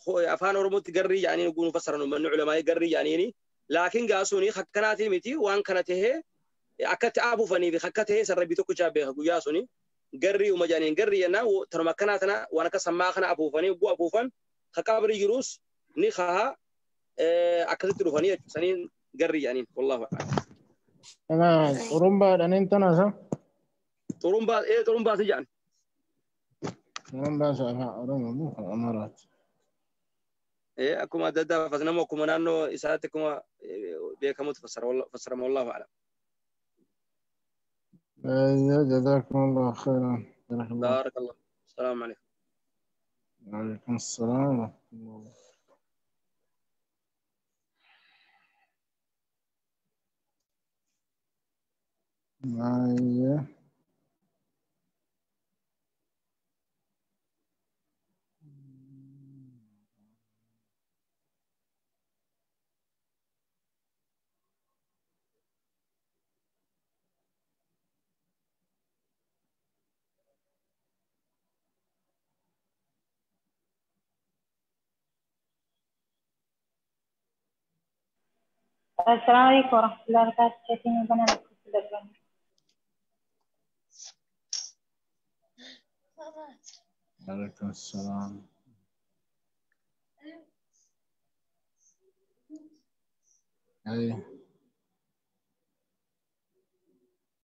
أفان أورمو تجري يعني نقول فسرنا من علماء جري يعني لكن جاسوني خكناتي متي وان كانته أكت أبو فني بخكته سر بيتوك جابه جاسوني جري ومجانين جري أنا وترى مكاناتنا وأنا كسماع خنا أبو فني وبو أبو فن خكابري جروس نخها أكلت روفانية سنين جري يعني والله أعلم. تمام. أوروبا لأن أنت ناسا. ترومبا إيه ترومبا تجان. أوروبا سافا أوروبا مو الإمارات. إيه أكو ما ددا فسنا أكو منانو إساتكم بيكمل تفسر والله فسر ما الله أعلم. أيوة جزاكم الله خيرا. بارك الله. السلام عليكم. وعليكم السلام ورحمة الله. أيوة. السلام عليكم ورحمة الله وبركاته. شايفين البنات وعليكم السلام. أيوة.